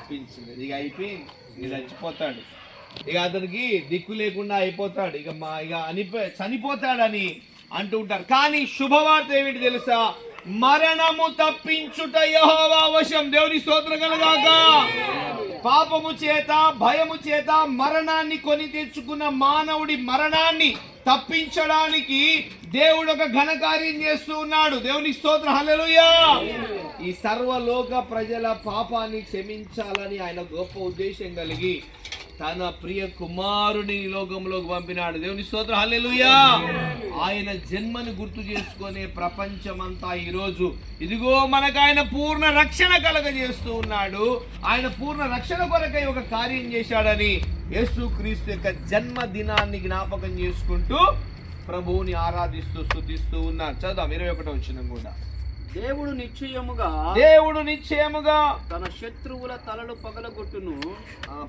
తప్పించింది. ఇక అయిపోయింది, ఇక చచ్చిపోతాడు, ఇక అతనికి దిక్కు లేకుండా అయిపోతాడు, ఇక చనిపోతాడని అంటూ ఉంటారు. కానీ శుభవార్త ఏమిటి తెలుసా? మరణము తప్పించుట యెహోవా వశం. దేవుని స్తోత్రం కలుగాక. పాపము చేత భయము చేత మరణాన్ని కొని తెచ్చుకున్న మానవుడి మరణాన్ని తప్పించడానికి దేవుడు ఒక ఘనకార్యం చేస్తూ ఉన్నాడు. దేవుని స్తోత్రం, హల్లెలూయా. ఈ సర్వలోక ప్రజల పాపాన్ని క్షమించాలని ఆయన గొప్ప ఉద్దేశం కలిగి తన ప్రియ కుమారుని లోకంలోకి పంపినాడు. దేవుని స్తోత్రం, హల్లెలూయా. ఆయన జన్మను గుర్తు చేసుకునే ప్రపంచమంతా ఈరోజు ఇదిగో మనకు ఆయన పూర్ణ రక్షణ కలగజేస్తూ ఉన్నాడు. ఆయన పూర్ణ రక్షణ కొరకై ఒక కార్యం చేశాడని యేసుక్రీస్తు యొక్క జన్మదినాన్ని జ్ఞాపకం చేసుకుంటూ ప్రభువుని ఆరాధిస్తూ స్తుతిస్తూ ఉన్నారు. చదువు 21వ వచనం కూడా. దేవుడు నిశ్చయముగా తన శత్రువుల తలలు పగలగొట్టును.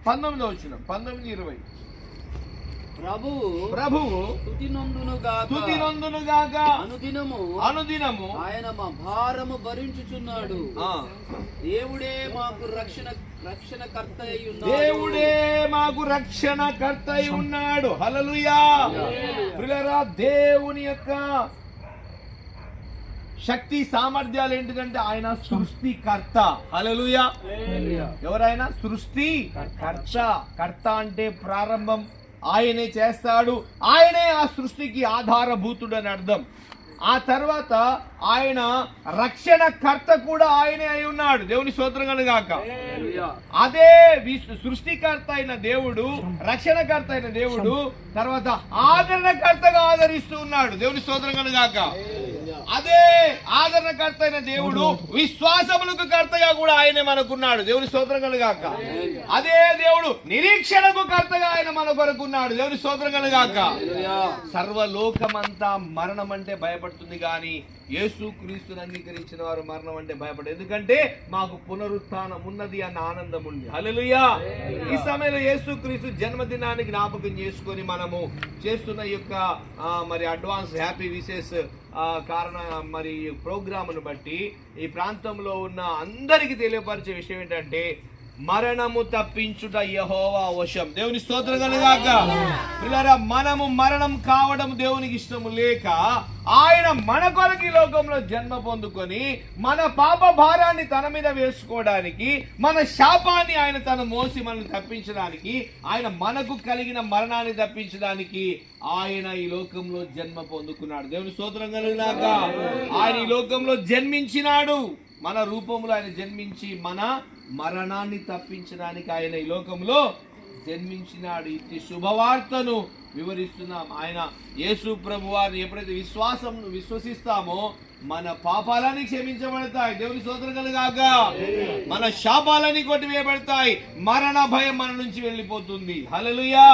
19వ వచనం, 19-20. ప్రభువు స్తుతి నొందునుగాక. అనుదినము ఆయన మా భారము భరించుచున్నాడు. దేవుడే మాకు రక్షణకర్త అయి ఉన్నాడు. హల్లెలూయా. ప్రియులారా, దేవుని యొక్క శక్తి సామర్థ్యాలు ఏంటిదంటే ఆయన సృష్టికర్త. హల్లెలూయా. ఎవరైనా కర్త అంటే ప్రారంభం ఆయనే చేస్తాడు, ఆయనే ఆ సృష్టికి ఆధారభూతుడు అని అర్థం. ఆ తర్వాత ఆయన రక్షణకర్త కూడా ఆయనే అయి ఉన్నాడు. దేవుని స్తోత్రం కలుగాక. అదే సృష్టికర్త అయిన దేవుడు, రక్షణకర్త అయిన దేవుడు తర్వాత ఆదరణకర్తగా ఆదరిస్తూ ఉన్నాడు. దేవుని స్తోత్రం కలుగాక. అదే ఆదరణకర్త అయిన దేవుడు విశ్వాసములకు కర్తగా కూడా ఆయనే మనకున్నాడు. దేవుని స్తోత్రం కలుగాక. అదే దేవుడు నిరీక్షణకు కర్తగా ఆయన మన కొరకున్నాడు. దేవుని స్తోత్రం కలుగాక. సర్వలోకమంతా మరణం అంటే భయపడుతుంది, కానీ యేసుక్రీస్తుని అంగీకరించిన వారు మరణం అంటే భయపడరు. ఎందుకంటే మాకు పునరుత్థానం ఉన్నది అన్న ఆనందం ఉంది. హల్లెలూయా. ఈ సమయంలో యేసుక్రీస్తు జన్మదినాన్ని జ్ఞాపకం చేసుకొని మనము చేస్తున్న యొక్క మరి అడ్వాన్స్ హ్యాపీ విషెస్ కారణ మరి ప్రోగ్రామును బట్టి ఈ ప్రాంతంలో ఉన్న అందరికీ తెలియపరిచే విషయం ఏంటంటే మరణము తప్పించుట యెహోవా వశం. దేవుని స్తోత్రం కలుగాక. పిల్లరా, మనము మరణం కావడం దేవునికి ఇష్టము లేక ఆయన మన కొరకు ఈ లోకంలో జన్మ పొందుకొని మన పాప భారాన్ని తన మీద వేసుకోవడానికి, మన శాపాన్ని ఆయన తన మోసి మనల్ని తప్పించడానికి, ఆయన మనకు కలిగిన మరణాన్ని తప్పించడానికి ఆయన ఈ లోకంలో జన్మ పొందుకున్నాడు. దేవుని స్తోత్రం కలుగాక. ఆయన ఈ లోకంలో జన్మించినాడు, మన రూపంలో ఆయన జన్మించి మన మరణాన్ని తప్పించడానికి ఆయన ఈ లోకంలో జన్మించినాడు. ఈ శుభవార్తను వివరిస్తున్నాం. ఆయన యేసు ప్రభు వారిని ఎప్పుడైతే విశ్వసిస్తామో మన పాపాలని క్షమించబడతాయి. దేవుని స్తోత్రం కలుగాక. మన శాపాలని కొట్టివేయబడతాయి. మరణ భయం మన నుంచి వెళ్ళిపోతుంది. హల్లెలూయా.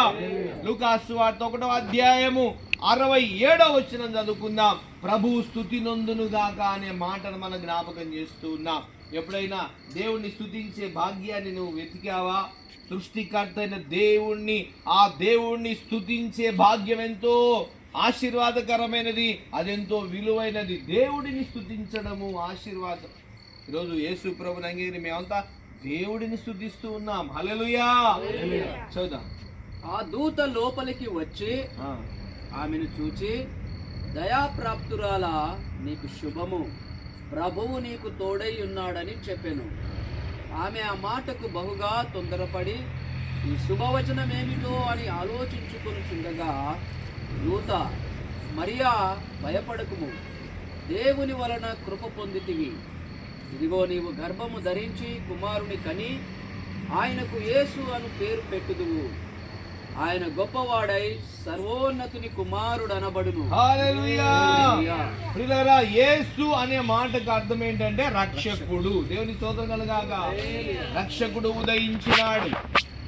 లూకాసు సువార్త 1వ అధ్యాయము 67వ వచనం చదువుకుందాం. ప్రభు స్తుతి నొందునుగాక అనే మాటను మనం జ్ఞాపకం చేస్తూ ఉన్నాం. ఎప్పుడైనా దేవుణ్ణి స్తుతించే భాగ్యాన్ని నువ్వు వెతికావా? సృష్టికర్త అయిన ఆ దేవుణ్ణి స్తుతించే భాగ్యం ఎంతో ఆశీర్వాదకరమైనది, అదెంతో విలువైనది. దేవుడిని స్తుతించడము ఆశీర్వాదం. ఈరోజు యేసు ప్రభుని అంగీకరించి మేమంతా దేవుడిని స్తుతిస్తూ ఉన్నాం. హల్లెలూయా. చూద్దాం. ఆ దూత లోపలికి వచ్చి ఆమెను చూచి, దయాప్రాప్తురాలా, నీకు శుభము, ప్రభువు నీకు తోడై ఉన్నాడని చెప్పెను. ఆమె ఆ మాటకు బహుగా తొందరపడి ఈ శుభవచనం ఏమిటో అని ఆలోచించుకొనుచుండగా దూత, మరియా, భయపడకుము, దేవుని వలన కృప పొందితివి. ఇదిగో నీవు గర్భము ధరించి కుమారుని కని ఆయనకు యేసు అను పేరు పెట్టుదువు. ఆయన గొప్పవాడై సర్వోన్నతుని కుమారుడు అనబడును. హల్లెలూయా. ప్రియులారా, యేసు అనే మాటకు అర్థం ఏంటంటే రక్షకుడు. దేవుని స్తోత్రం కలుగాక. రక్షకుడు ఉదయించినాడు.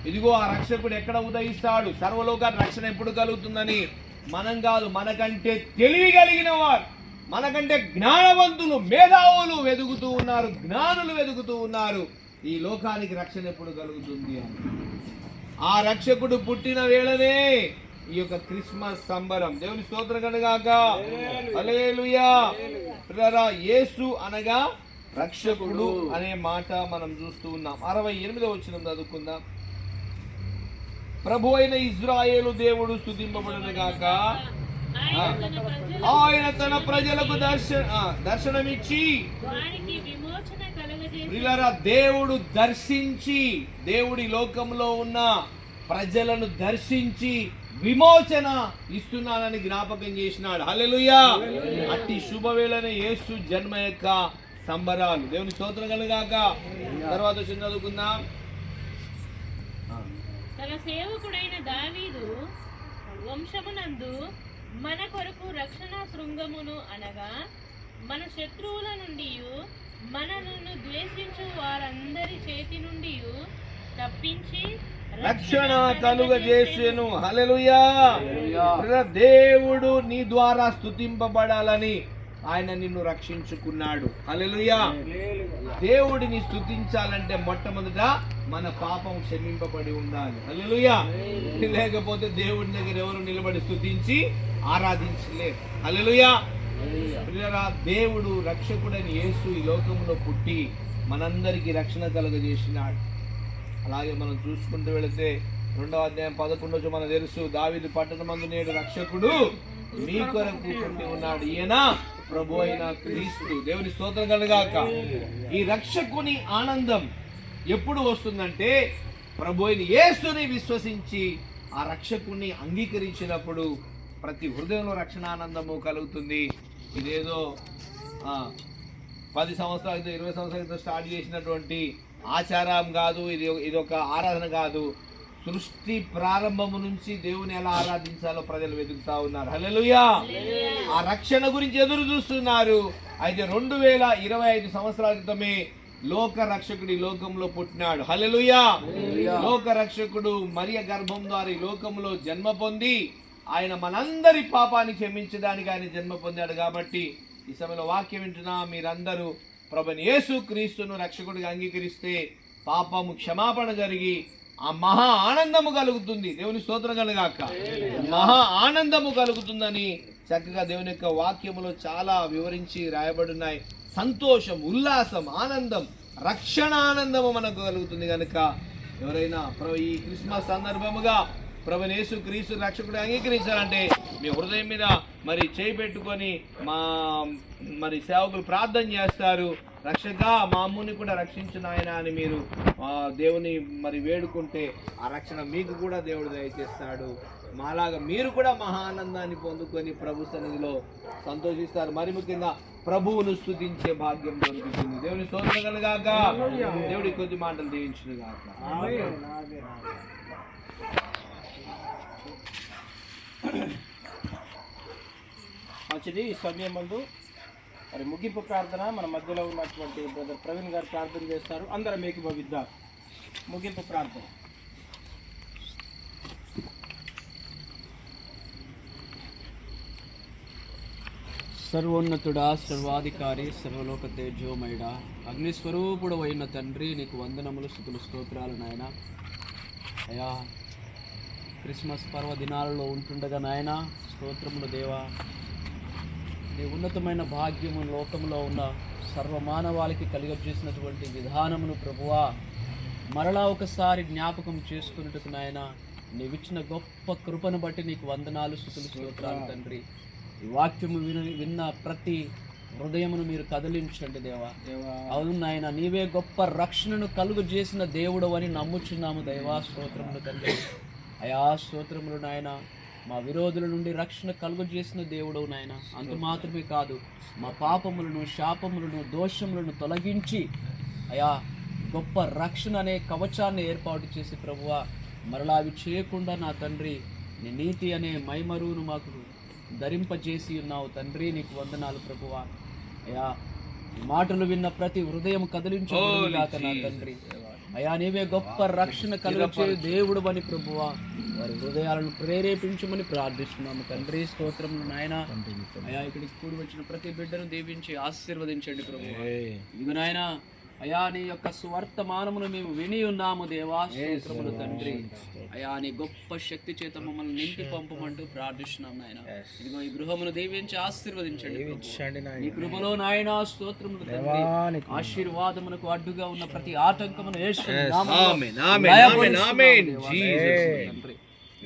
ఇదిగో ఆ రక్షకుడు ఎక్కడ ఉదయిస్తాడు? సర్వలోకానికి రక్షణ ఎప్పుడు కలుగుతుందని మనం కాదు, మనకంటే తెలివి కలిగిన వారు, మనకంటే జ్ఞానవంతులు, మేధావులు వెతుకుతూ ఉన్నారు, జ్ఞానులు వెతుకుతూ ఉన్నారు ఈ లోకానికి రక్షణ ఎప్పుడు కలుగుతుంది అని. ఆ రక్షకుడు పుట్టిన వేళనే ఈ యొక్క క్రిస్మస్ సంబరం. దేవుని స్తోత్రం కలుగాక. హల్లెలూయా. యేసు అనగా రక్షకుడు అనే మాట మనం చూస్తూ ఉన్నాం. 68వ వచనం చదువుకుందాం. ప్రభు అయిన ఇజ్రాయేలు దేవుడు స్తుతింపబడును గాక. ఆయన తన ప్రజలకు దర్శనమిచ్చి ప్రియులారా, దేవుడు దర్శించి, దేవుడి లోకంలో ఉన్న ప్రజలను దర్శించి విమోచన ఇస్తున్నానని జ్ఞాపకం చేసినాడు. హల్లెలూయా. అట్టి శుభవేళనే యేసు జన్మ యొక్క సంబరాలు. దేవుని స్తోత్రం కలుగాక. తర్వాత చదువుకుందాం. తన సేవకుడైన దావీదు వంశమునందు మన కొరకు రక్షణ శృంగమును అనగా మన శత్రువుల నుండి మనలను ద్వేషించు వారందరి చేతి నుండి తప్పించి రక్షణ కలుగజేసెను. హల్లెలూయా. దేవుడు నీ ద్వారా స్తుతింపబడాలని ఆయన నిన్ను రక్షించుకున్నాడు. హల్లెలూయా. దేవుడిని స్తుతించాలంటే మొట్టమొదట మన పాపం క్షమింపబడి ఉండాలి. హల్లెలూయా. లేకపోతే దేవుడి దగ్గర ఎవరు నిలబడి స్తుతించి ఆరాధించలేరు. హల్లెలూయా. దేవుడు రక్షకుడైన యేసు ఈ లోకంలో పుట్టి మనందరికీ రక్షణ కలుగజేసినాడు. అలాగే మనం చూసుకుంటూ వెళితే 2వ అధ్యాయం 11 మనకు తెలుసు, దావీదు పట్టణమందు నేడు రక్షకుడు మీ కొరకు పుట్టి ఉన్నాడు, ఈయన ప్రభు అయిన క్రీస్తు. దేవుని స్తోత్రం కలుగాక. ఈ రక్షకుని ఆనందం ఎప్పుడు వస్తుందంటే ప్రభు అయిన యేసుని విశ్వసించి ఆ రక్షకుని అంగీకరించినప్పుడు ప్రతి హృదయంలో రక్షణ ఆనందము కలుగుతుంది. ఇదేదో 10 సంవత్సరాల క్రితం 20 సంవత్సరాల క్రితం స్టార్ట్ చేసినటువంటి ఆచారం కాదు, ఇది ఒక ఆరాధన కాదు. సృష్టి ప్రారంభము నుంచి దేవుని ఎలా ఆరాధించాలో ప్రజలు వెతుకుతా ఉన్నారు. హల్లెలూయా. ఆ రక్షణ గురించి ఎదురు చూస్తున్నారు. అయితే 2025 సంవత్సరాల క్రితమే లోక రక్షకుడు ఈ లోకంలో పుట్టినాడు. హల్లెలూయా. లోక రక్షకుడు మరియ గర్భం ద్వారా ఈ లోకంలో జన్మ పొంది ఆయన మనందరి పాపాన్ని క్షమించడానికి ఆయన జన్మ పొందాడు. కాబట్టి ఈ సమయంలో వాక్యం వింటున్నా మీరందరూ ప్రభుని యేసు క్రీస్తును రక్షకుడిగా అంగీకరిస్తే పాపము క్షమాపణ జరిగి ఆ మహా ఆనందము కలుగుతుంది. దేవుని స్తోత్రం కలుగాక. మహా ఆనందము కలుగుతుందని చక్కగా దేవుని యొక్క వాక్యములో చాలా వివరించి రాయబడున్నాయి. సంతోషం, ఉల్లాసం, ఆనందం, రక్షణ ఆనందము మనకు కలుగుతుంది. కనుక ఎవరైనా ఈ క్రిస్మస్ సందర్భముగా ప్రభుని యేసు క్రీస్తు రక్షకుడు అంగీకరించాలంటే మీ హృదయం మీద మరి చేయి పెట్టుకొని మరి సేవకులు ప్రార్థన చేస్తారు. రక్షక మా అమ్ముని కూడా రక్షించిన ఆయన అని మీరు దేవుని మరి వేడుకుంటే ఆ రక్షణ మీకు కూడా దేవుడు దయచేస్తాడు. మాలాగా మీరు కూడా మహా ఆనందాన్ని పొందుకొని ప్రభు సన్నిధిలో సంతోషిస్తారు. మరి ముఖ్యంగా ప్రభువును స్తుతించే భాగ్యం దొరుకుతుంది. దేవుని స్తోత్రం కలుగాక. దేవుడి కొద్ది మాటలు దీవించును గాక. మంచిది. ఈ సమయం ముందు మరి ముగింపు ప్రార్థన మన మధ్యలో ఉన్నటువంటి బ్రదర్ ప్రవీణ్ గారు ప్రార్థన చేస్తారు. అందరం ఏకీభవిద్దాం. ముగింపు ప్రార్థన. సర్వోన్నతుడా, సర్వాధికారి, సర్వలోక తేజోమయుడా, అగ్నిస్వరూపుడు అయిన తండ్రి, నీకు వందనములు, స్తుతులు, స్తోత్రాలు నాయన. అయా, క్రిస్మస్ పర్వదినాలలో ఉంటుండగా నాయన స్తోత్రములు దేవా, నీ ఉన్నతమైన భాగ్యము లోకంలో ఉన్న సర్వమానవాళికి కలిగజేసినటువంటి విధానమును ప్రభువా మరలా ఒకసారి జ్ఞాపకం చేసుకున్నట్టుకు నాయన నీవిచ్చిన గొప్ప కృపను బట్టి నీకు వందనాలు, స్తుతులు, స్తోత్రాలు తండ్రి. ఈ వాక్యము విన్న ప్రతి హృదయమును మీరు కదిలించండి దేవా. అవును నాయన, నీవే గొప్ప రక్షణను కలుగు చేసిన దేవుడు అని నమ్ముచున్నాము దైవా. స్తోత్రములు తండ్రి. అయా స్తోత్రములు నాయన, మా విరోధుల నుండి రక్షణ కలుగు చేసిన దేవుడు నాయన. అంత మాత్రమే కాదు, మా పాపములను, శాపములను, దోషములను తొలగించి అయా గొప్ప రక్షణ అనే కవచాన్ని ఏర్పాటు చేసి ప్రభువా మరలా అవి చేయకుండా నా తండ్రి నీ నీతి అనే మైమరువును మాకు ధరింపజేసి ఉన్నావు తండ్రి. నీకు వందనాలు ప్రభువా. అయా ఈ మాటలు విన్న ప్రతి హృదయం కదిలించుగాక నా తండ్రి. అయా నీవే గొప్ప రక్షణ కలుగచే దేవుడు అని ప్రభువా వారి హృదయాలను ప్రేరేపించమని ప్రార్థిస్తున్నాము తండ్రి. స్తోత్రములు నాయన. అయా ఇక్కడికి కూడి వచ్చిన ప్రతి బిడ్డను దీవించి ఆశీర్వదించండి ప్రభువా. ఇదిగో నాయన అయా నీ యొక్క సువర్తమానమును మేము విని ఉన్నాము దేవా, స్తోత్రములు తండ్రి. అయా నీ గొప్ప శక్తి చేత మమ్మల్ని నింపి పంపమంటూ ప్రార్థిస్తున్నాం నాయన. ఇదిగో ఈ గృహమును దీవించి ఆశీర్వదించండి ప్రభువా. నీ కృపలో నాయన స్తోత్రములు తండ్రి. ఆశీర్వాదమునకు అడ్డుగా ఉన్న ప్రతి ఆటంకమును యేసు నామములో లయపరుస్తున్నాము దేవా, తండ్రి.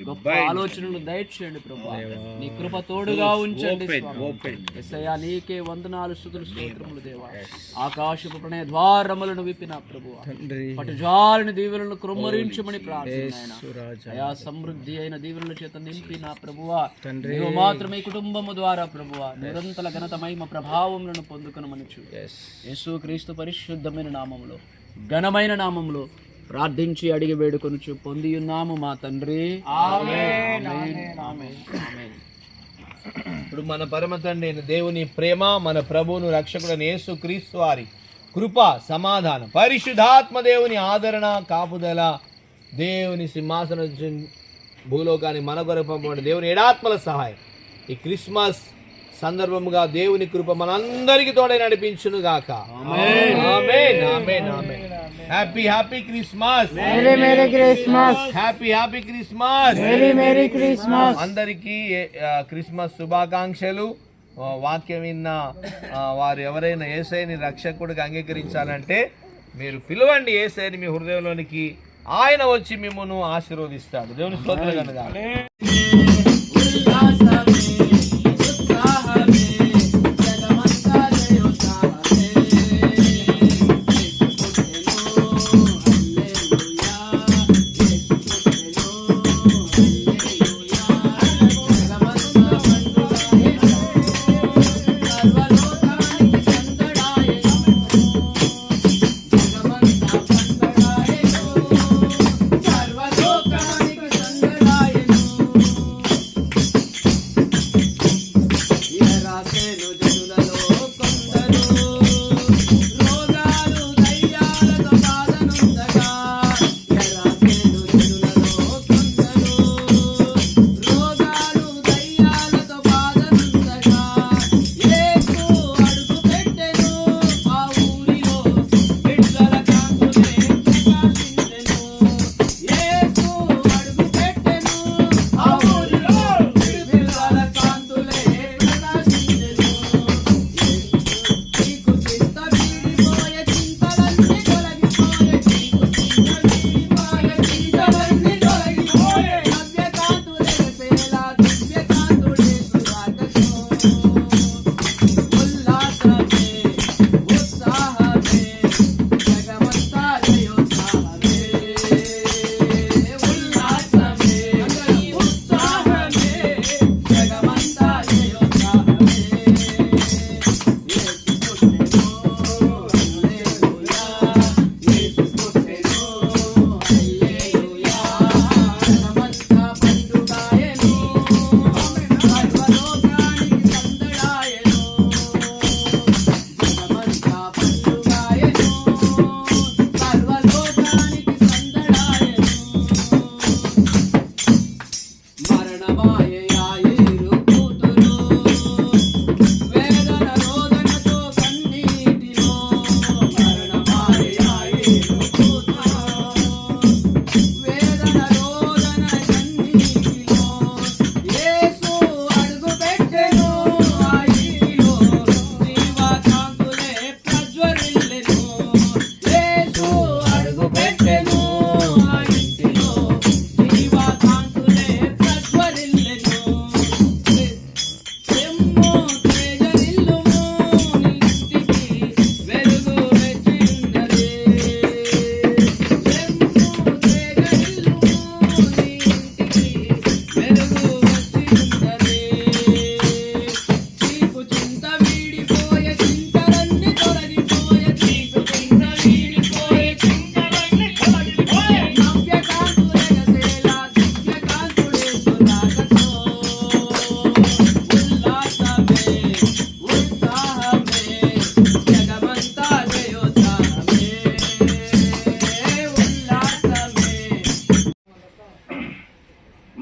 గొప్ప ఆలోచనలు దయచేయండి ప్రభు. నీ కృప తోడుగా ఉంచండి యేసయ్యా. నీకే వందనాలు, స్తుతులు, స్తోత్రములు దేవా. ఆకాశపు ప్రణయ ద్వారములను విప్పిన ప్రభువా, పటుజాలని దీవెనలను కృమ్మరించమని ప్రార్థన. అయా సమృద్ధి అయిన దీవెనల చేత నింపి నా ప్రభువా, నీవు మాత్రమే కుటుంబము ద్వారా ప్రభువా నిరంతర ఘనత మహిమ ప్రభావములను పొందుకొనమని యేసుక్రీస్తు పరిశుద్ధమైన నామములో, ఘనమైన నామములో ప్రార్థించి అడిగి వేడుకొనుచు పొంది ఉన్నాము మా తండ్రి. ఆమేన్, ఆమేన్, ఆమేన్, ఆమేన్. ఇప్పుడు మన పరమ తండ్రి అయిన దేవుని ప్రేమ, మన ప్రభువును రక్షకుడైన యేసుక్రీస్తు వారి కృప, సమాధానం, పరిశుద్ధాత్మ దేవుని ఆదరణ, కాపుదల, దేవుని సింహాసనం భూలోకాన్ని మన కొరకు పంపబడిన దేవుని ఏడాత్మల సహాయం ఈ క్రిస్మస్ సందర్భముగా దేవుని కృప మనందరికీ తోడై నడిపించును గాక. Amen, amen, amen, amen. Happy happy Christmas. Merry merry Christmas. Happy happy Christmas. Merry merry Christmas. అందరికీ క్రిస్మస్ శుభాకాంక్షలు. వాక్యం విన్న వారు ఎవరైనా యేసయ్యని రక్షకుడిగా అంగీకరించాలంటే మీరు పిలవండి యేసయ్యని మీ హృదయంలోనికి. ఆయన వచ్చి మిమ్మల్ని ఆశీర్వదిస్తాడు. దేవుని స్తోత్రం కనుక.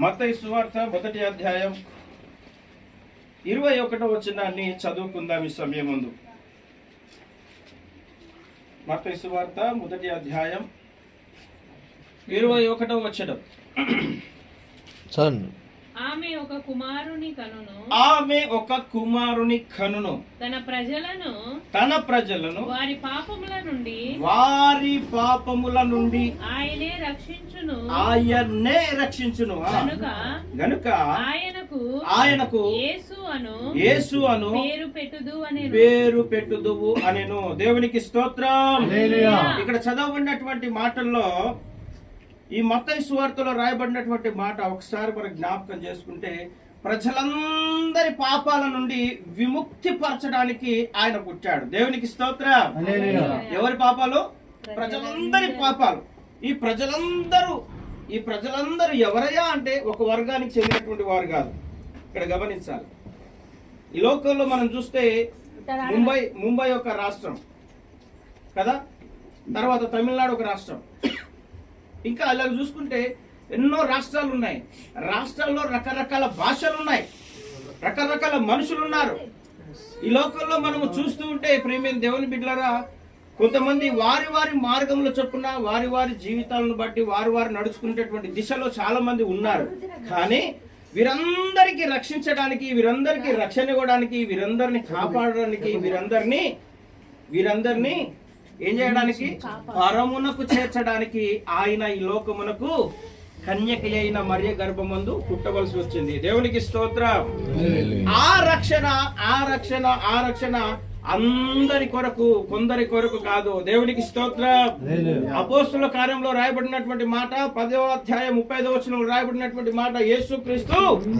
మత్తయి సువార్త 1వ అధ్యాయం 21వ వచనాన్ని చదువుకుందాం ఈ సమయం ముందు. మత్తయి సువార్త 1వ అధ్యాయం 21వ వచనం. ఆమె ఒక కుమారుని కనును తన ప్రజలను వారి పాపముల నుండి ఆయనే రక్షించును గనుక ఆయనకు యేసు అను పేరు పెట్టుదువు అనెను. దేవునికి స్తోత్రం. ఇక్కడ చదవబడినటువంటి మాటల్లో ఈ మత్తయి సువార్తలో రాయబడినటువంటి మాట ఒకసారి మనం జ్ఞాపకం చేసుకుంటే, ప్రజలందరి పాపాల నుండి విముక్తి పరచడానికి ఆయన పుట్టాడు. దేవునికి స్తోత్రం. ఎవరి పాపాలు? ప్రజలందరి పాపాలు. ఈ ప్రజలందరూ ఎవరయ్యా అంటే ఒక వర్గానికి చెందినటువంటి వారు కాదు. ఇక్కడ గమనించాలి. ఈ లోకంలో మనం చూస్తే ముంబై ఒక రాష్ట్రం కదా, తర్వాత తమిళనాడు ఒక రాష్ట్రం, ఇంకా అలా చూసుకుంటే ఎన్నో రాష్ట్రాలు ఉన్నాయి. రాష్ట్రాల్లో రకరకాల భాషలు ఉన్నాయి, రకరకాల మనుషులు ఉన్నారు. ఈ లోకంలో మనము చూస్తూ ఉంటే ప్రియమైన దేవుని బిడ్డలారా, కొంతమంది వారి వారి మార్గంలో చొప్పున వారి వారి జీవితాలను బట్టి వారు నడుచుకునేటటువంటి దిశలో చాలా మంది ఉన్నారు. కానీ వీరందరికీ రక్షించడానికి, వీరందరికీ రక్షణ ఇవ్వడానికి, వీరందరిని కాపాడడానికి, వీరందరినీ ఏం చేయడానికి, పరమునకు చేర్చడానికి ఆయన ఈ లోకమునకు కన్యక అయిన మరియ గర్భమందు పుట్టవలసి వచ్చింది. దేవునికి స్తోత్రం. ఆ రక్షణ అందరి కొరకు, కొందరి కొరకు కాదు. దేవునికి స్తోత్రం. అపోస్తుల కార్యంలో రాయబడినటువంటి మాట 10వ అధ్యాయం 35వ వచనంలో రాయబడినటువంటి మాట, యేసుక్రీస్తు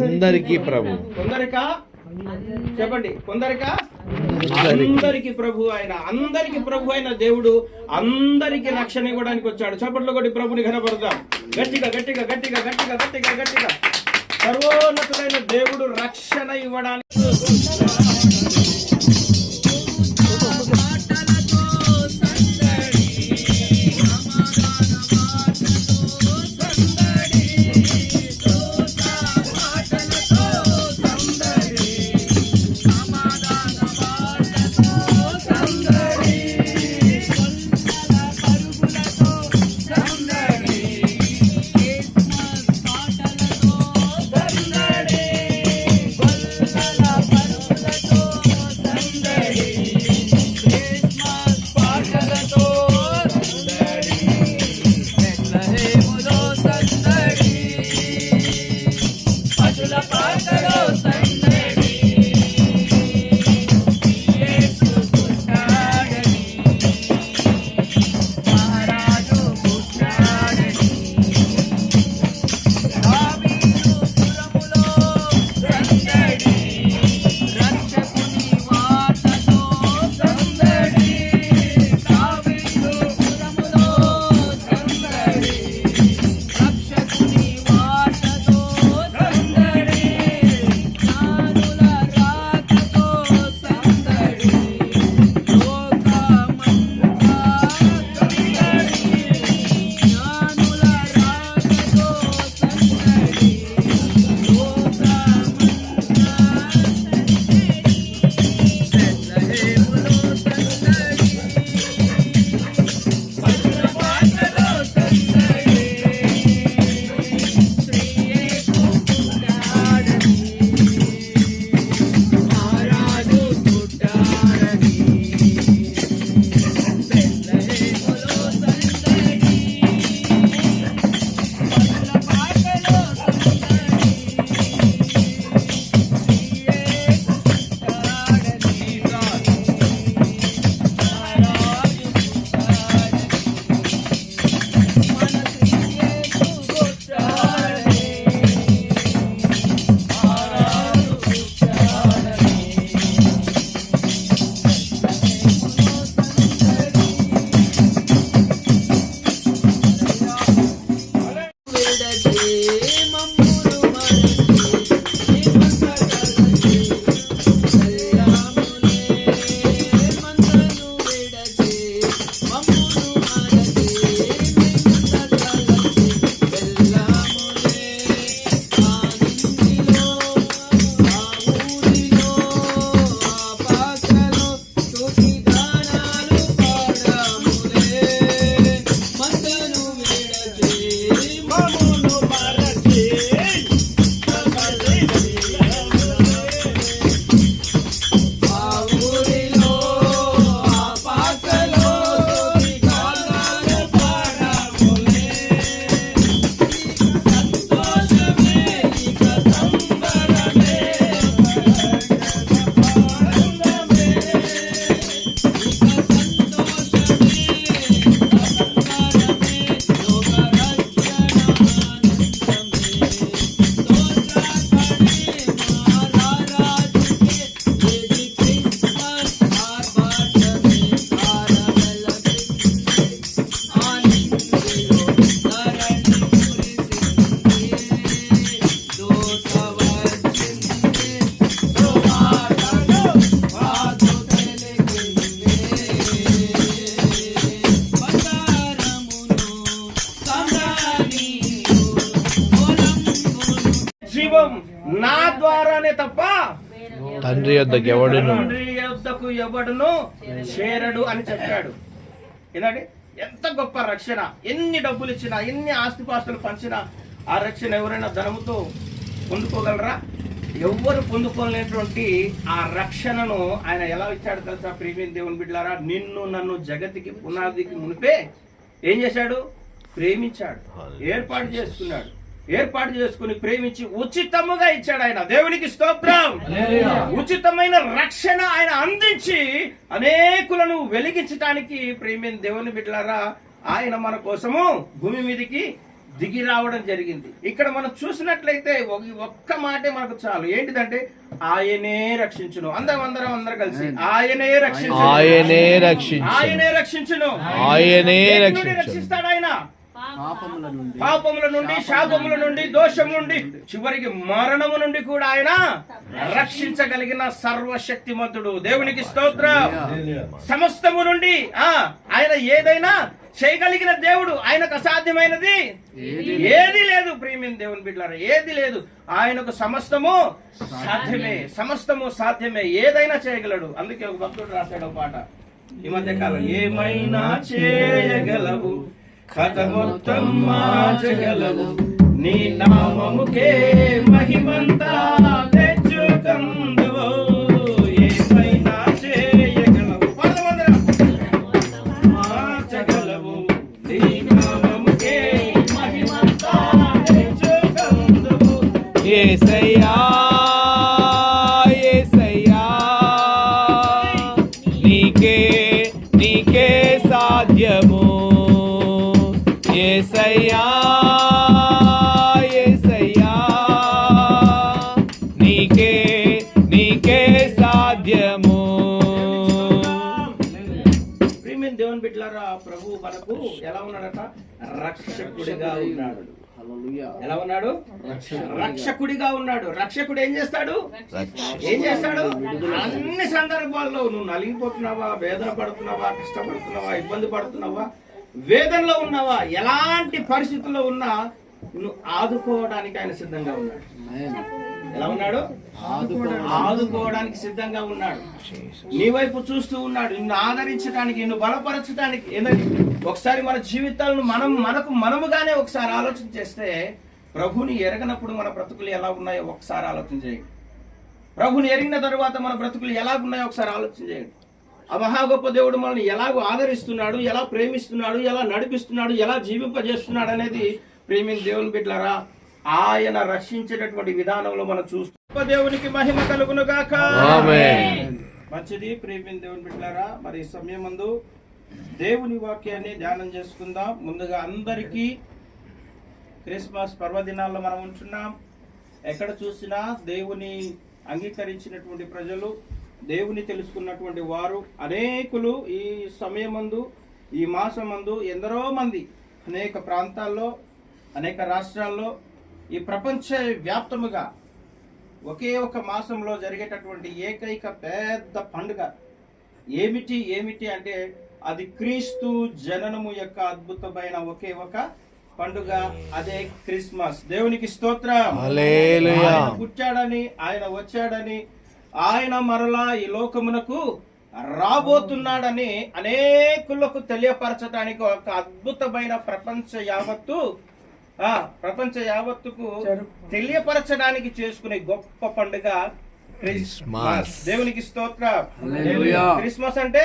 అందరికీ ప్రభు. కొందరికా? చెప్పండి. కొందరికా? అందరికి ప్రభు ఆయన. అందరికి ప్రభు అయిన దేవుడు అందరికి రక్షణ ఇవ్వడానికి వచ్చాడు. చప్పట్లు కొట్టి ప్రభుని ఘనపడదాం. గట్టిగా గట్టిగా గట్టిగా గట్టిగా గట్టిగా గట్టిగా. సర్వోన్నతుడైన దేవుడు రక్షణ ఇవ్వడానికి మమ్మును మరచి జీవం నా ద్వారానే తప్ప తండ్రి యొద్దకు ఎవడును తండ్రి యొద్దకు ఎవడును చేరడు అని చెప్పాడు. ఏంటంటే ఎంత గొప్ప రక్షణ! ఎన్ని డబ్బులు ఇచ్చినా, ఎన్ని ఆస్తిపాస్తులు పంచినా ఆ రక్షణ ఎవరైనా ధనముతో పొందుకోగలరా? ఎవ్వరు పొందుకోలేనటువంటి ఆ రక్షణను ఆయన ఎలా ఇచ్చాడు తెలుసా? ప్రియమైన దేవుని బిడ్డలారా, నిన్ను నన్ను జగతికి పునాదికి మునిపే ఏం చేశాడు? ప్రేమించాడు, ఏర్పాటు చేసుకుని ప్రేమించి ఉచితముగా ఇచ్చాడు ఆయన. దేవునికి స్తోత్రం. ఉచితమైన రక్షణ ఆయన అందించి అనేకులను వెలిగించటానికి ప్రేమైన దేవుని బిడ్డలారా ఆయన మన కోసము భూమి మీదకి దిగి రావడం జరిగింది. ఇక్కడ మనం చూసినట్లయితే ఒక్క మాటే మనకు చాలు. ఏంటిదంటే ఆయనే రక్షించును. అందరం కలిసి ఆయనే రక్షించును. రక్షిస్తాడు ఆయన పాపముల నుండి, శాపముల నుండి, దోషం నుండి, చివరికి మరణము నుండి కూడా ఆయన రక్షించగలిగిన సర్వశక్తిమంతుడు. దేవునికి స్తోత్రం. సమస్తము నుండి ఆయన ఏదైనా చేయగలిగిన దేవుడు. ఆయనకు అసాధ్యమైనది ఏది లేదు. ప్రియమైన దేవుని బిడ్డలారా, ఏది లేదు. ఆయనకు సమస్తము సాధ్యమే. ఏదైనా చేయగలడు. అందుకే ఒక భక్తుడు రాశాడు ఒక పాట ఈ మధ్య కాలం, ఏమైనా చేయగలవు, కథ మొత్తం మార్చగలవు, నీ నామముకే మహిమంతా తెచ్చుకందువు, ఏమైనా చేయగలవు, మార్చగలవు, నీ నామముకే మహిమంతా తెచ్చుకందువు. యేసయ్యా నీకే సాధ్యము. యేసయ్యా నీకే సాధ్యము. ప్రియమైన దేవుని బిడ్డలారా, ప్రభు మనకు ఎలా ఉన్నాడట? రక్షకుడిగా ఉన్నాడు. ఎలా ఉన్నాడు? రక్షకుడిగా ఉన్నాడు. రక్షకుడు ఏం చేస్తాడు? అన్ని సందర్భాల్లో నువ్వు నలిగిపోతున్నావా, వేదన పడుతున్నావా, కష్టపడుతున్నావా, ఇబ్బంది పడుతున్నావా, వేదనలో ఉన్నావా, ఎలాంటి పరిస్థితుల్లో ఉన్నా నువ్వు ఆదుకోవడానికి ఆయన సిద్ధంగా ఉన్నాడు. ఎలా ఉన్నాడు? ఆదుకోవడానికి సిద్ధంగా ఉన్నాడు. నీ వైపు చూస్తూ ఉన్నాడు, నిన్ను ఆదరించడానికి, నిన్ను బలపరచడానికి. ఏంటంటే ఒకసారి మన జీవితాలను మనముగానే ఒకసారి ఆలోచన చేస్తే, ప్రభుని ఎరగనప్పుడు మన బ్రతుకులు ఎలా ఉన్నాయో ఒకసారి ఆలోచన చేయండి. ప్రభుని ఎరిగిన తరువాత మన బ్రతుకులు ఎలా ఉన్నాయో ఒకసారి ఆలోచన చేయండి. ఆ మహా గొప్ప దేవుడు మనల్ని ఎలాగో ఆదరిస్తున్నాడు, ఎలా ప్రేమిస్తున్నాడు, ఎలా నడిపిస్తున్నాడు, ఎలా జీవింపజేస్తున్నాడు అనేది ప్రేమిని దేవుని బిడ్డలారా ఆయన రక్షించేటటువంటి విధానంలో మనం చూస్తూ దేవునికి మహిమ కలుగును గాక. మంచిది. ప్రేమిని దేవుని బిడ్డలారా, మరి ఈ సమయమందు దేవుని వాక్యాన్ని ధ్యానం చేసుకుందాం. ముందుగా అందరికీ క్రిస్మస్ పర్వదినాల్లో మనం ఉంటున్నాం. ఎక్కడ చూసినా దేవుని అంగీకరించినటువంటి ప్రజలు, దేవుని తెలుసుకున్నటువంటి వారు అనేకులు ఈ సమయమందు, ఈ మాసమందు ఎందరో మంది అనేక ప్రాంతాల్లో, అనేక రాష్ట్రాల్లో, ఈ ప్రపంచ వ్యాప్తముగా ఒకే ఒక మాసంలో జరిగేటటువంటి ఏకైక పెద్ద పండుగ ఏమిటి అంటే అది క్రీస్తు జననము యొక్క అద్భుతమైన ఒకే ఒక పండుగ, అదే క్రిస్మస్. దేవునికి స్తోత్రం. హల్లెలూయా. ఆయన పుట్టాడని, ఆయన వచ్చాడని, ఆయన మరలా ఈ లోకమునకు రాబోతున్నాడని అనేకులకు తెలియపరచడానికి ఒక అద్భుతమైన ప్రపంచ యావత్తు ప్రపంచ యావత్తుకు తెలియపరచడానికి చేసుకునే గొప్ప పండుగ క్రిస్మస్. దేవునికి స్తోత్రం. క్రిస్మస్ అంటే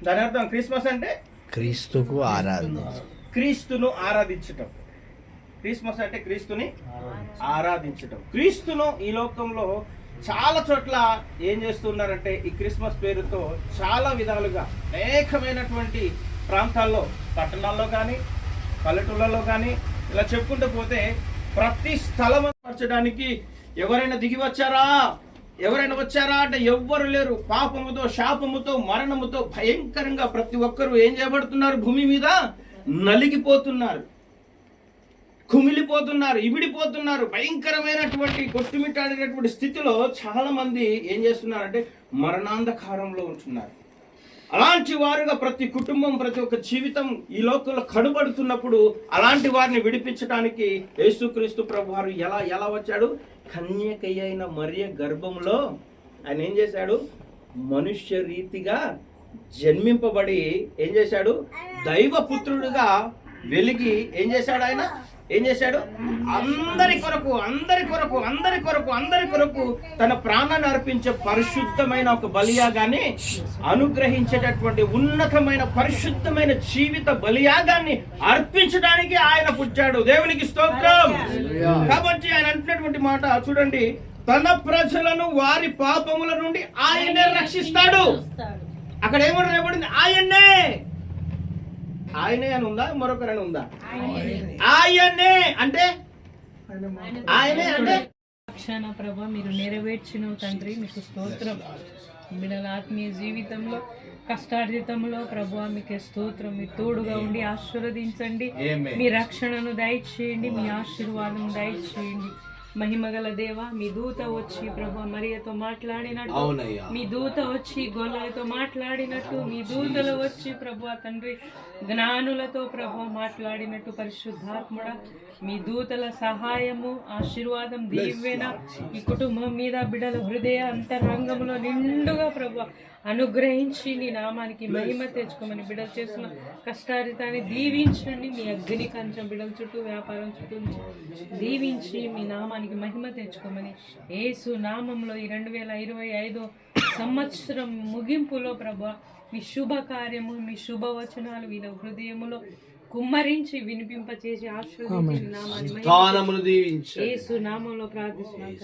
దాని అర్థం, క్రిస్మస్ అంటే క్రీస్తుకు ఆరాధన, క్రీస్తును ఆరాధించటం. క్రిస్మస్ అంటే క్రీస్తుని ఆరాధించటం. క్రీస్తును ఈ లోకంలో చాలా చోట్ల ఏం చేస్తున్నారంటే ఈ క్రిస్మస్ పేరుతో చాలా విధాలుగా అనేకమైనటువంటి ప్రాంతాల్లో, పట్టణాల్లో కానీ పల్లెటూళ్ళలో కానీ ఇలా చెప్పుకుంటూ పోతే ప్రతి స్థలం మార్చడానికి ఎవరైనా దిగి వచ్చారా, ఎవరైనా వచ్చారా అంటే ఎవ్వరు లేరు. పాపముతో, శాపముతో, మరణముతో భయంకరంగా ప్రతి ఒక్కరూ ఏం చేయబడుతున్నారు, భూమి మీద నలిగిపోతున్నారు, కుమిలిపోతున్నారు, ఇమిడిపోతున్నారు. భయంకరమైనటువంటి కొట్టుమిట్టాడినటువంటి స్థితిలో చాలా మంది ఏం చేస్తున్నారంటే మరణాంధకారంలో ఉంటున్నారు. అలాంటి వారుగా ప్రతి కుటుంబం, ప్రతి ఒక్క జీవితం ఈ లోకంలో కడుబడుతున్నప్పుడు అలాంటి వారిని విడిపించడానికి యేసుక్రీస్తు ప్రభువారు ఎలా వచ్చాడు? కన్యకయ్య అయిన మరియ గర్భంలో ఆయన ఏం చేశాడు? మనుష్య రీతిగా జన్మింపబడి ఏం చేశాడు? దైవపుత్రుడుగా వెలిగి ఏం చేశాడు? ఆయన ఏం చేశాడు? అందరి కొరకు తన ప్రాణాన్ని అర్పించే పరిశుద్ధమైన ఒక బలియాగాన్ని అనుగ్రహించేటటువంటి ఉన్నతమైన పరిశుద్ధమైన జీవిత బలియాగాన్ని అర్పించడానికి ఆయన పుట్టాడు. దేవునికి స్తోత్రం. కాబట్టి ఆయన అంటున్నటువంటి మాట చూడండి, తన ప్రజలను వారి పాపముల నుండి ఆయనే రక్షిస్తాడు. అక్కడ ఏమని రాయబడింది? ఆయనే అని ఉందా, మరొకరని ఉందా? ఆయనే అంటే రక్షణ ప్రభా మీరు నెరవేర్చిన తండ్రి, మీకు స్తోత్రం. బిడ్డల ఆత్మీయ జీవితంలో, కష్టార్జితంలో ప్రభా మీకు స్తోత్రం. మీ తోడుగా ఉండి ఆశీర్వదించండి, మీ రక్షణను దయచేయండి, మీ ఆశీర్వాదం దయచేయండి. మహిమగల దేవ, మీ దూత వచ్చి ప్రభు మరియతో మాట్లాడినట్టు, మీ దూత వచ్చి గొల్లలతో మాట్లాడినట్టు, మీ దూతలు వచ్చి ప్రభు తండ్రి జ్ఞానులతో ప్రభు మాట్లాడినట్టు, పరిశుద్ధాత్ముడ మీ దూతల సహాయము, ఆశీర్వాదం, దీవెన ఈ కుటుంబం మీద, బిడ్డల హృదయ అంతరంగంలో నిండుగా ప్రభు అనుగ్రహించి నీ నామానికి మహిమ తెచ్చుకోమని బిడ్డలు చేస్తున్న కష్టారితాన్ని దీవించండి. మీ అగ్ని కంచం బిడ్డల చుట్టూ, వ్యాపారం చుట్టూ దీవించి మీ నామానికి మహిమ తెచ్చుకోమని యేసు నామంలో ఈ 2025 సంవత్సరం ముగింపులో ప్రభా మీ శుభ కార్యము, మీ శుభవచనాలు వీళ్ళ హృదయములో కుమ్మరించి వినిపింపచేసి ఆశీర్వదించి నామాన్ని యేసు నామంలో ప్రార్థిస్తున్నాను.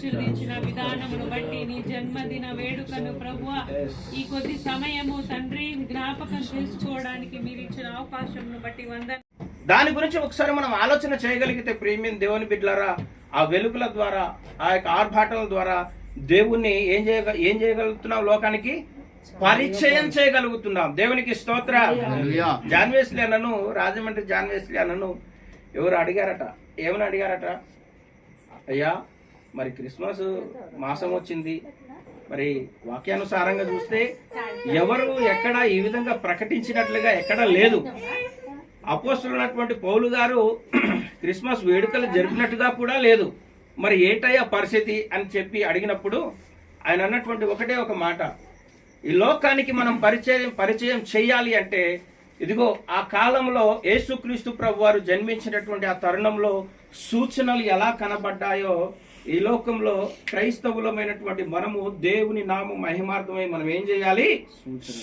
ఆశీర్వదించిన విధానమును బట్టి నీ జన్మదిన వేడుకను ప్రభువా ఈ కొద్ది సమయము తండ్రి జ్ఞాపకం చేసుకోవడానికి మీరు ఇచ్చిన అవకాశంను బట్టి దాని గురించి ఒకసారి మనం ఆలోచన చేయగలిగితే ప్రేమిన్ దేవుని బిడ్డలారా, ఆ వెలుగుల ద్వారా, ఆ యొక్క ఆర్భాటాల ద్వారా దేవుణ్ణి ఏం చేయగలుగుతున్నాం? లోకానికి పరిచయం చేయగలుగుతున్నాం. దేవునికి స్తోత్ర. జాన్వేస్లీ అన్నను, రాజమండ్రి జాన్వేస్లీ అన్నను ఎవరు అడిగారట, ఏమని అడిగారట? అయ్యా, మరి క్రిస్మస్ మాసం వచ్చింది, మరి వాక్యానుసారంగా చూస్తే ఎవరు ఎక్కడ ఈ విధంగా ప్రకటించినట్లుగా ఎక్కడ లేదు. అపోస్తలున్నటువంటి పౌలు గారు క్రిస్మస్ వేడుకలు జరిపినట్టుగా కూడా లేదు. మరి ఏంటయ్యా పరిస్థితి అని చెప్పి అడిగినప్పుడు ఆయన అన్నటువంటి ఒకటే ఒక మాట, ఈ లోకానికి మనం పరిచయం చేయాలి అంటే ఇదిగో ఆ కాలంలో యేసుక్రీస్తు ప్రభు వారు జన్మించినటువంటి ఆ తరుణంలో సూచనలు ఎలా కనబడ్డాయో ఈ లోకంలో క్రైస్తవులమైనటువంటి మనము దేవుని నామ మహిమార్థమై మనం ఏం చేయాలి?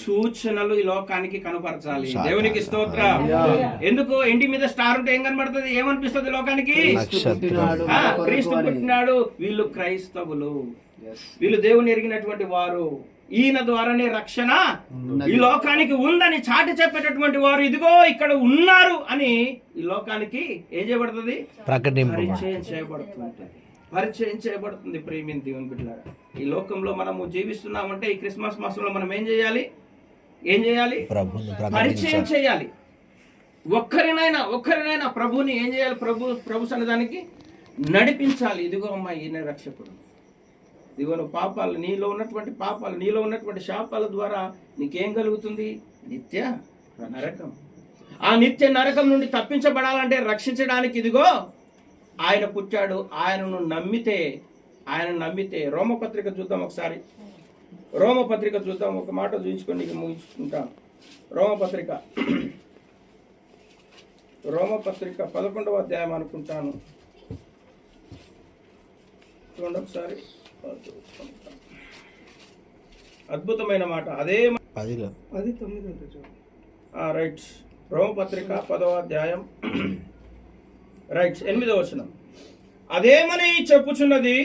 సూచనలు ఈ లోకానికి కనపరచాలి. దేవునికి స్తోత్రం. ఎందుకు? ఇంటి మీద స్టార్ ఉంటే ఏం కనబడుతుంది? ఏమనిపిస్తుంది లోకానికి? క్రీస్తు పుట్టినాడు, వీళ్ళు క్రైస్తవులు, వీళ్ళు దేవుని ఎరిగినటువంటి వారు, ఈయన ద్వారానే రక్షణ ఈ లోకానికి ఉందని చాటి చెప్పేటటువంటి వారు ఇదిగో ఇక్కడ ఉన్నారు అని ఈ లోకానికి ఏం చేయబడుతుంది? పరిచయం చేయబడుతుంది. ప్రేమిన్ దేవుని బిడ్డలారా, ఈ లోకంలో మనము జీవిస్తున్నామంటే ఈ క్రిస్మస్ మాసంలో మనం ఏం చేయాలి? పరిచయం చేయాలి. ఒక్కరినైనా ప్రభుని ఏం చేయాలి? ప్రభు సన్నిధానికి నడిపించాలి. ఇదిగో అమ్మా, ఈయన రక్షకుడు, ఇదిగో నువ్వు పాపాలు, నీలో ఉన్నటువంటి పాపాలు, నీలో ఉన్నటువంటి శాపాల ద్వారా నీకేం కలుగుతుంది? నిత్య నరకం. ఆ నిత్య నరకం నుండి తప్పించబడాలంటే, రక్షించడానికి ఇదిగో ఆయన పుట్టాడు. ఆయనను నమ్మితే రోమపత్రిక చూద్దాం ఒకసారి. రోమపత్రిక చూద్దాం, ఒక మాట చూపించుకొని ముగించుకుంటాం. రోమపత్రిక 11వ అధ్యాయం అనుకుంటాను. చూడండి ఒకసారి, అద్భుతమైన మాట. అదే 10:9 రైట్. రోమపత్రిక 10వ అధ్యాయం రైట్ 8వ వచనం. అదేమని చెప్పుచున్నది?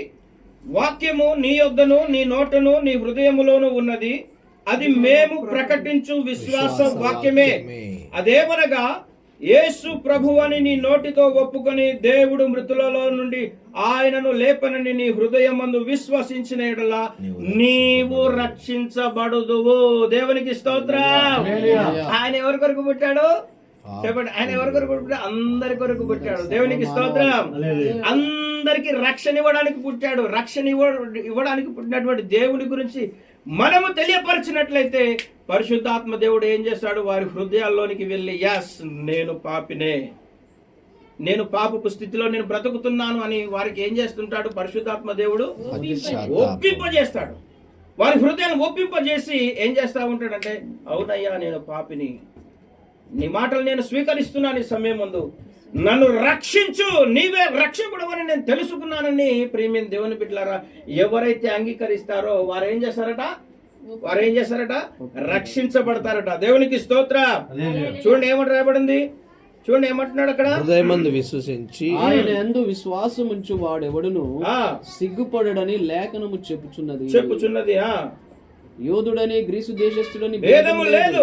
వాక్యము నీ యొద్దను, నీ నోటను, నీ హృదయములోను ఉన్నది, అది మేము ప్రకటించు విశ్వాస వాక్యమే. అదేమనగా యేసు ప్రభువని నీ నోటితో ఒప్పుకొని దేవుడు మృతులలో నుండి ఆయనను లేపనని నీ హృదయమందు విశ్వసించిన యెడల నీవు రక్షించబడుదువు. దేవునికి స్తోత్రం. ఆయన ఎవరి కొరకు పుట్టాడు? చెప్పండి. ఆయన ఎవరి కొరకు పుట్టాడు? అందరి కొరకు పుట్టాడు. దేవునికి స్తోత్రం. అందరికి రక్షణ ఇవ్వడానికి పుట్టాడు. రక్షణ ఇవ్వడానికి పుట్టినటువంటి దేవుని గురించి మనము తెలియపరిచినట్లయితే పరిశుద్ధాత్మ దేవుడు ఏం చేస్తాడు? వారి హృదయాల్లోనికి వెళ్ళి, యస్, నేను పాపినే, నేను పాపపు స్థితిలో నేను బ్రతుకుతున్నాను అని వారికి ఏం చేస్తుంటాడు? పరిశుద్ధాత్మ దేవుడు ఒప్పింపజేస్తాడు. వారి హృదయాన్ని ఒప్పింపజేసి ఏం చేస్తా ఉంటాడంటే, అవునయ్యా, నేను పాపిని, నీ మాటలు నేను స్వీకరిస్తున్నాను, ఈ సమయం ముందు నన్ను రక్షించు, నీవే రక్షకుడు అని నేను తెలుసుకున్నానని. ప్రియమైన దేవుని బిడ్డలారా, ఎవరైతే అంగీకరిస్తారో వారు ఏం చేస్తారట? రక్షించబడతారట. దేవునికి స్తోత్రం. చూడండి ఏమంట రాయబడింది, చూడండి ఏమంటున్నాడు అక్కడ? హృదయమందు విశ్వసించి ఆయన యందు విశ్వాసముంచు వాడెవడును సిగ్గుపడడని లేఖనము చెప్పుచున్నది. యోధుడని గ్రీసు దేశస్థుడని భేదము లేదు.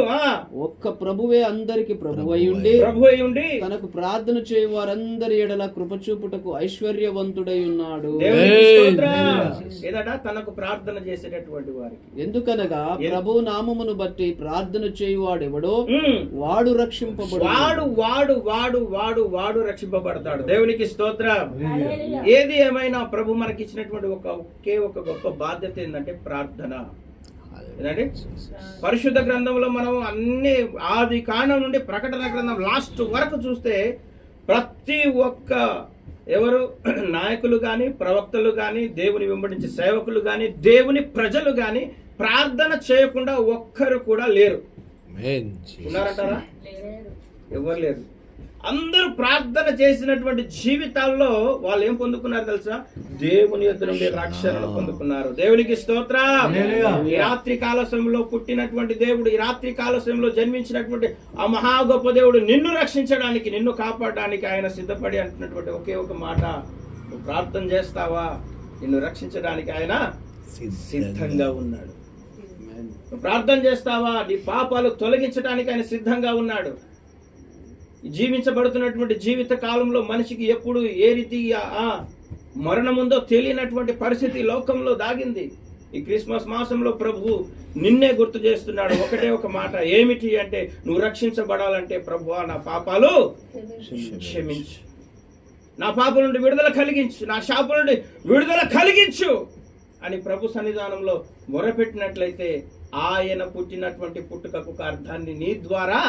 ఒక్క ప్రభువే అందరికి ప్రభువై ఉండి తనకు ప్రార్థన చేయు వారందరి ఎడల కృపచూపుటకు ఐశ్వర్యవంతుడై ఉన్నాడు. తనకు ప్రార్థన చేసేటటువంటి వారికి. ఎందుకనగా ప్రభు నామమును బట్టి ప్రార్థన చేయువాడెవడో వాడు రక్షింపబడు. వాడు రక్షింపబడతాడు. దేవునికి స్తోత్రం. ఏది ఏమైనా ప్రభు మనకి ఇచ్చినటువంటి ఒకే ఒక గొప్ప బాధ్యత ఏంటంటే ప్రార్థన. ఏంటంటే పరిశుద్ధ గ్రంథంలో మనం అన్ని ఆది కాండం నుండి ప్రకటన గ్రంథం లాస్ట్ వరకు చూస్తే ప్రతి ఒక్క ఎవరు నాయకులు గాని, ప్రవక్తలు గాని, దేవుని వెంబడించే సేవకులు గాని, దేవుని ప్రజలు గాని ప్రార్థన చేయకుండా ఒక్కరు కూడా లేరు. ఉన్నారంటారా? ఎవరు లేరు. అందరూ ప్రార్థన చేసినటువంటి జీవితాల్లో వాళ్ళు ఏం పొందుకున్నారు తెలుసా? దేవుని యొద్ద నుండి రక్షణను పొందుకున్నారు. దేవునికి స్తోత్రం. ఈ రాత్రి కాల సమయంలో పుట్టినటువంటి దేవుడు, ఈ రాత్రి కాల సమయంలో జన్మించినటువంటి ఆ మహా గొప్ప దేవుడు నిన్ను రక్షించడానికి, నిన్ను కాపాడడానికి ఆయన సిద్ధపడి అంటున్నటువంటి ఒకే ఒక మాట, నువ్వు ప్రార్థన చేస్తావా? నిన్ను రక్షించడానికి ఆయన సిద్ధంగా ఉన్నాడు. నువ్వు ప్రార్థన చేస్తావా? నీ పాపాలు తొలగించడానికి ఆయన సిద్ధంగా ఉన్నాడు. జీవించబడుతున్నటువంటి జీవిత కాలంలో మనిషికి ఎప్పుడు ఏ రీతి మరణం ఉందో తెలియనటువంటి పరిస్థితి లోకంలో దాగింది. ఈ క్రిస్మస్ మాసంలో ప్రభు నిన్నే గుర్తు చేస్తున్నాడు. ఒకటే ఒక మాట, ఏమిటి అంటే, నువ్వు రక్షించబడాలంటే ప్రభువా నా పాపాలు క్షమించు, నా పాప నుండి విడుదల కలిగించు, నా శాప నుండి విడుదల కలిగించు అని ప్రభు సన్నిధానంలో మొరపెట్టినట్లయితే ఆయన పుట్టినటువంటి పుట్టుకకు ఒక అర్థాన్ని నీ ద్వారా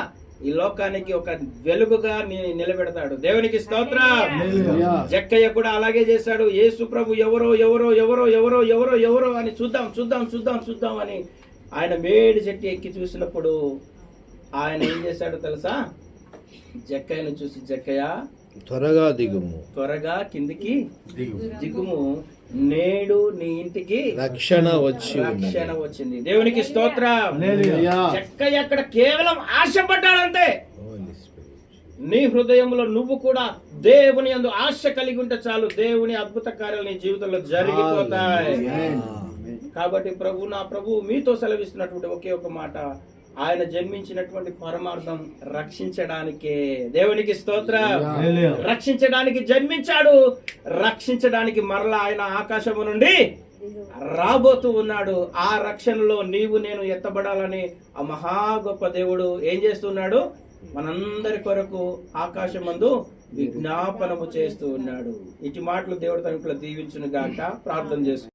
ఈ లోకానికి ఒక వెలుగుగా నిలబెడతాడు. దేవునికి స్తోత్రం. జక్కయ్య కూడా అలాగే చేశాడు. యేసు ప్రభు ఎవరో ఎవరో ఎవరో ఎవరో ఎవరో ఎవరో అని చూద్దాం చూద్దాం చూద్దాం చూద్దాం అని ఆయన మేడి చెట్టు ఎక్కి చూసినప్పుడు ఆయన ఏం చేశాడు తెలుసా? జక్కయ్యను చూసి, జక్కయ్య త్వరగా దిగుము, త్వరగా కిందికి దిగుము, నేడు నీ ఇంటికి రక్షణ వచ్చింది. దేవునికి స్తోత్రం. జక్కయ్య అక్కడ కేవలం ఆశపడ్డాడంతే. నీ హృదయంలో నువ్వు కూడా దేవుని యందు ఆశ కలిగి ఉంటే చాలు, దేవుని అద్భుత కార్యాలు నీ జీవితంలో జరిగిపోతాయి. కాబట్టి ప్రభు, నా ప్రభు మీతో సెలవిస్తున్నటువంటి ఒకే ఒక మాట, ఆయన జన్మించినటువంటి పరమార్థం రక్షించడానికే. దేవునికి స్తోత్రం. రక్షించడానికి జన్మించాడు, రక్షించడానికి మరలా ఆయన ఆకాశము నుండి రాబోతూ ఉన్నాడు. ఆ రక్షణలో నీవు నేను ఎత్తబడాలని ఆ మహా గొప్ప దేవుడు ఏం చేస్తున్నాడు? మనందరి కొరకు ఆకాశమందు విజ్ఞాపనము చేస్తూ ఉన్నాడు. ఇటు మాటలు దేవుడు తనకు దీవించును గాక. ప్రార్థన చేస్తూ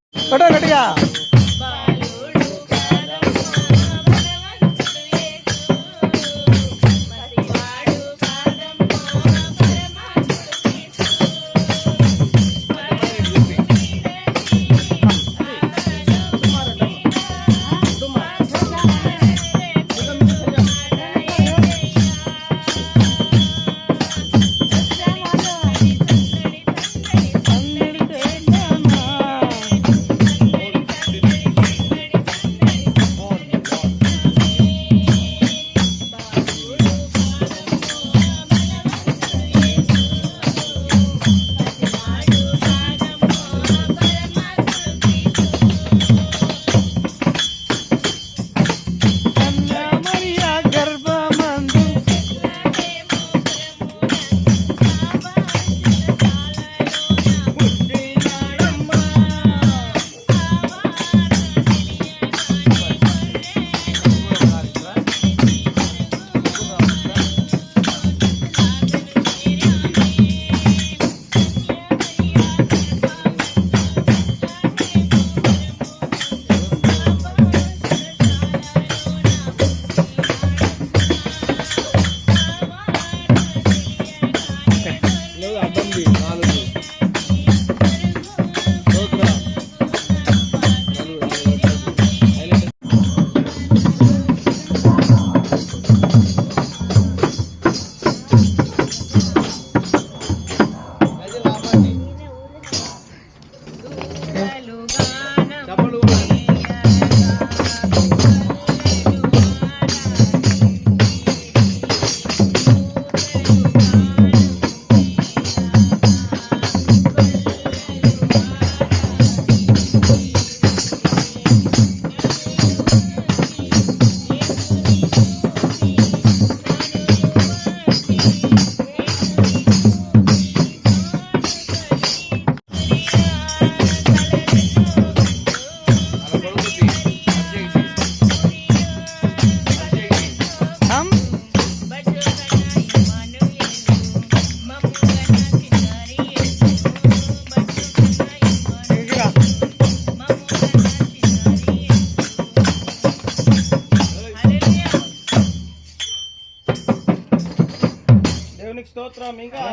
స్తోత్రం. ఇంకా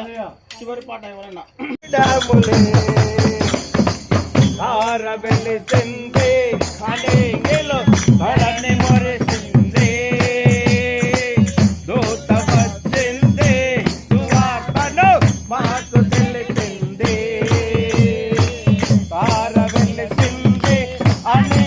చివరి పాట ఎవరన్నా మాకు తెలిసిందే, పారవెల్లిసిందే అని